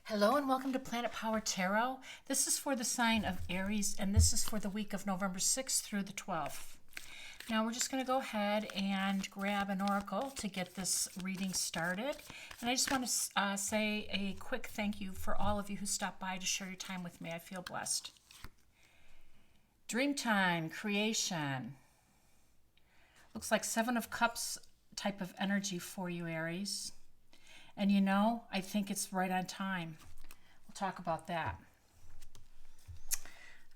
Hello and welcome to Planet Power Tarot. This is for the sign of Aries and this is for the week of November 6th through the 12th. Now we're just going to go ahead and grab an oracle to get this reading started. And I just want to say a quick thank you for all of you who stopped by to share your time with me. I feel blessed. Dreamtime, creation. Looks like Seven of Cups type of energy for you, Aries. And you know, I think it's right on time. We'll talk about that.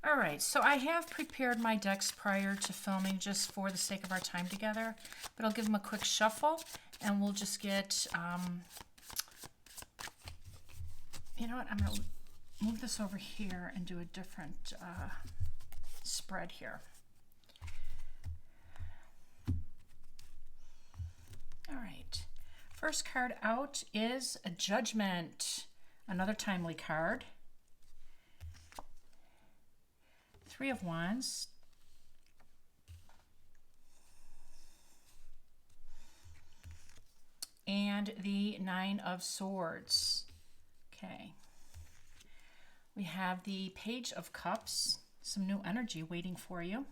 All right, so I have prepared my decks prior to filming just for the sake of our time together, but I'll give them a quick shuffle and we'll just get, you know what, I'm going to move this over here and do a different spread here. All right. First card out is a Judgment, another timely card. Three of Wands. And the Nine of Swords. Okay. We have the Page of Cups, some new energy waiting for you.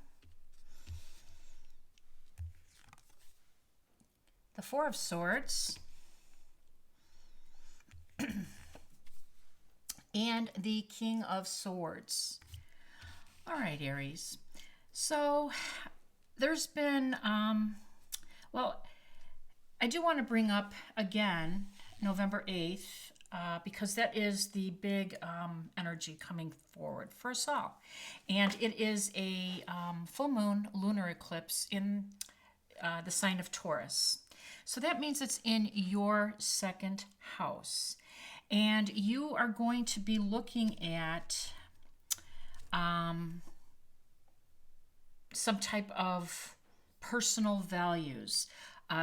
The Four of Swords, and the King of Swords. All right, Aries. So there's been, well, I do want to bring up again November 8th because that is the big energy coming forward for us all. And it is a full moon lunar eclipse in the sign of Taurus. So that means it's in your second house. And you are going to be looking at some type of personal values,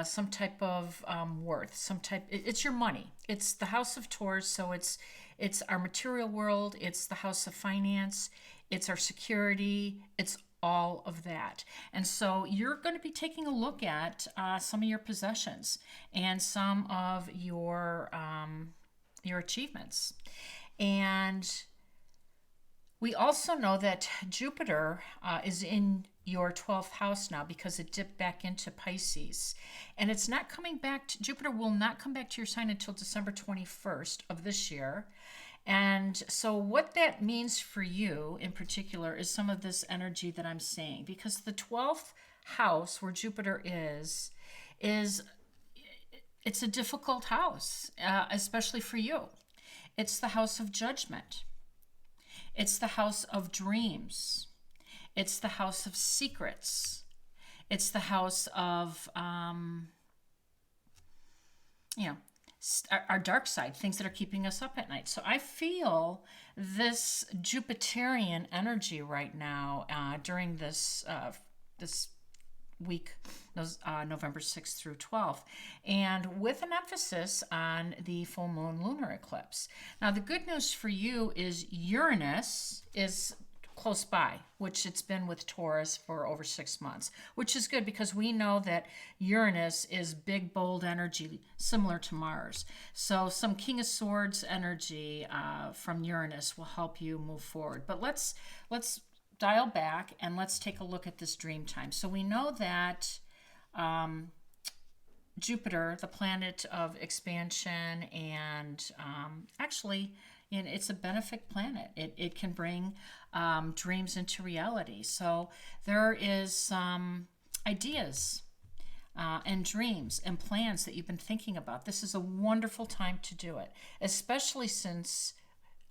some type of worth, it's your money. It's the house of Taurus, so it's our material world, it's the house of finance, it's our security, it's all of that. And so you're going to be taking a look at some of your possessions and some of your achievements. And we also know that Jupiter is in your 12th house now because it dipped back into Pisces. And it's not coming back Jupiter will not come back to your sign until December 21st of this year. And so what that means for you in particular is some of this energy that I'm seeing, because the 12th house where Jupiter is it's a difficult house, especially for you. It's the house of judgment. It's the house of dreams. It's the house of secrets. It's the house of, our dark side, things that are keeping us up at night. So I feel this Jupiterian energy right now during this week, November 6th through 12th, and with an emphasis on the full moon lunar eclipse. Now, the good news for you is Uranus is close by, which it's been with Taurus for over 6 months, which is good because we know that Uranus is big, bold energy similar to Mars. So some King of Swords energy from Uranus will help you move forward. But let's dial back and let's take a look at this dream time. So we know that Jupiter, the planet of expansion and and it's a benefic planet. It can bring dreams into reality. So there is some ideas and dreams and plans that you've been thinking about. This is a wonderful time to do it, especially since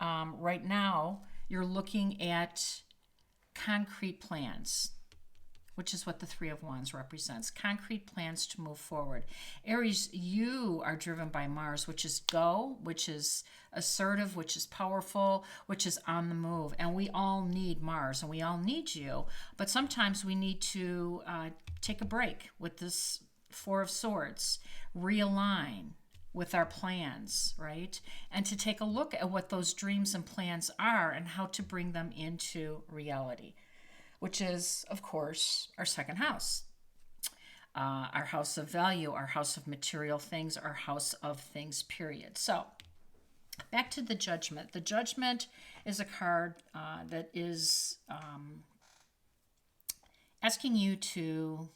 right now you're looking at concrete plans, which is what the Three of Wands represents. Concrete plans to move forward. Aries, you are driven by Mars, which is go, which is assertive, which is powerful, which is on the move. And we all need Mars and we all need you. But sometimes we need to take a break with this Four of Swords, realign with our plans, right? And to take a look at what those dreams and plans are and how to bring them into reality, which is, of course, our second house. Our house of value, our house of material things, our house of things, period. So Back to the Judgment. The Judgment is a card that is asking you to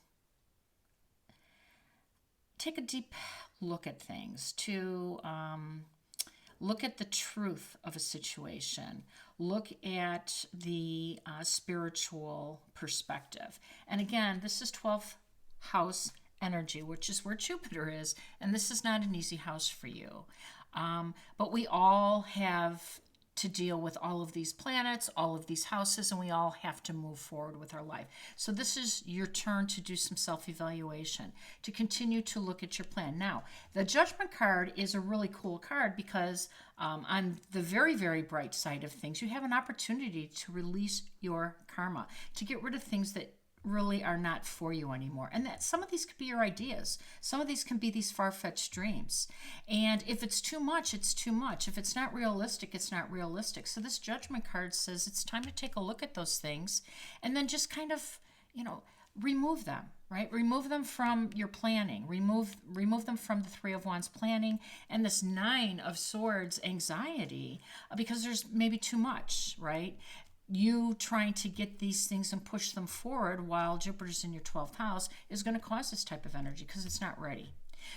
take a deep look at things, to look at the truth of a situation, look at the spiritual perspective. And again, this is 12th house energy, which is where Jupiter is, and this is not an easy house for you. But we all have to deal with all of these planets, all of these houses, and we all have to move forward with our life. So this is your turn to do some self-evaluation, to continue to look at your plan. Now, the Judgment card is a really cool card because on the very, very bright side of things, you have an opportunity to release your karma, to get rid of things that really are not for you anymore. And that some of these could be your ideas. Some of these can be these far-fetched dreams. And if it's too much, it's too much. If it's not realistic, it's not realistic. So this Judgment card says it's time to take a look at those things and then just kind of, remove them, right? Remove them from your planning. Remove them from the Three of Wands planning and this Nine of Swords anxiety because there's maybe too much, right? You trying to get these things and push them forward while Jupiter's in your 12th house is going to cause this type of energy because it's not ready.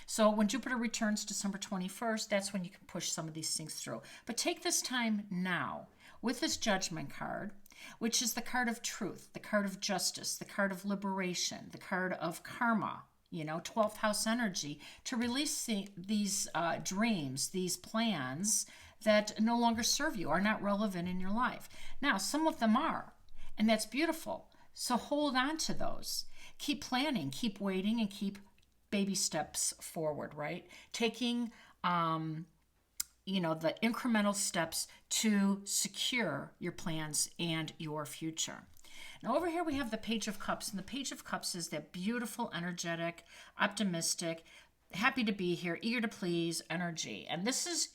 So when Jupiter returns December 21st, that's when you can push some of these things through. But take this time now with this Judgment card, which is the card of truth, the card of justice, the card of liberation, the card of karma, 12th house energy, to release these dreams, these plans that no longer serve you, are not relevant in your life. Now, some of them are, and that's beautiful. So hold on to those. Keep planning, keep waiting, and keep baby steps forward, right? Taking, the incremental steps to secure your plans and your future. Now over here we have the Page of Cups, and the Page of Cups is that beautiful, energetic, optimistic, happy to be here, eager to please energy. And this is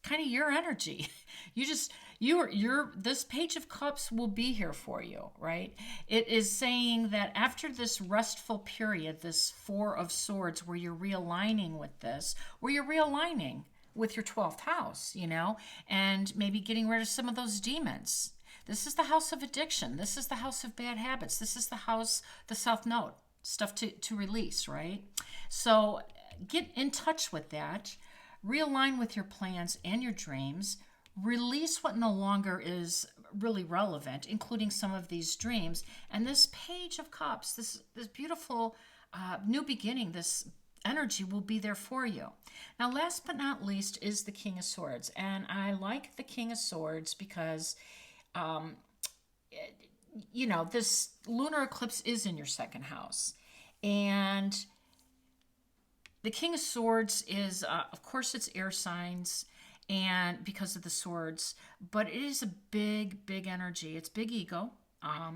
kind of your energy. This Page of Cups will be here for you, right? It is saying that after this restful period, this Four of Swords, where you're realigning with this, where you're realigning with your 12th house, and maybe getting rid of some of those demons. This is the house of addiction. This is the house of bad habits. This is the house, the South Node, stuff to release, right? So get in touch with that. Realign with your plans and your dreams. Release what no longer is really relevant, including some of these dreams. And this Page of Cups, this beautiful new beginning, this energy will be there for you. Now, last but not least is the King of Swords. And I like the King of Swords because, this lunar eclipse is in your second house. And the King of Swords is, of course, it's air signs, and because of the swords, but it is a big, big energy. It's big ego.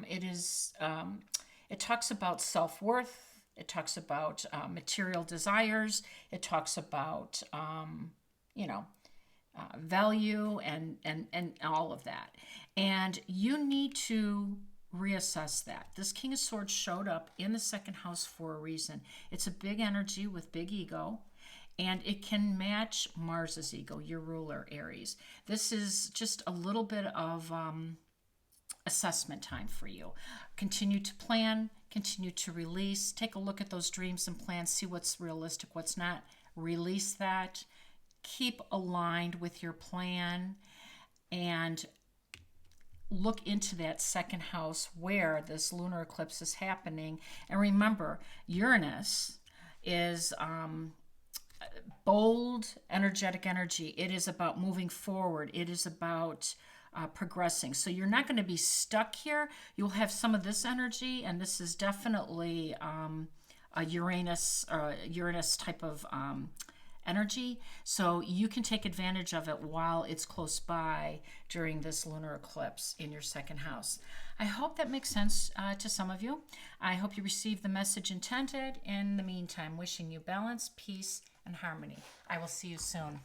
It talks about self-worth. It talks about material desires. It talks about, value and all of that. And you need to reassess that. This King of Swords showed up in the second house for a reason. It's a big energy with big ego, and it can match Mars's ego, your ruler, Aries. This is just a little bit of assessment time for you. Continue to plan, continue to release, take a look at those dreams and plans, see what's realistic, what's not. Release that. Keep aligned with your plan and look into that second house where this lunar eclipse is happening. And remember, Uranus is bold, energetic energy. It is about moving forward. It is about progressing. So you're not going to be stuck here. You'll have some of this energy, and this is definitely a Uranus type of energy, so you can take advantage of it while it's close by during this lunar eclipse in your second house. I hope that makes sense to some of you. I hope you received the message intended. In the meantime, wishing you balance, peace, and harmony. I will see you soon.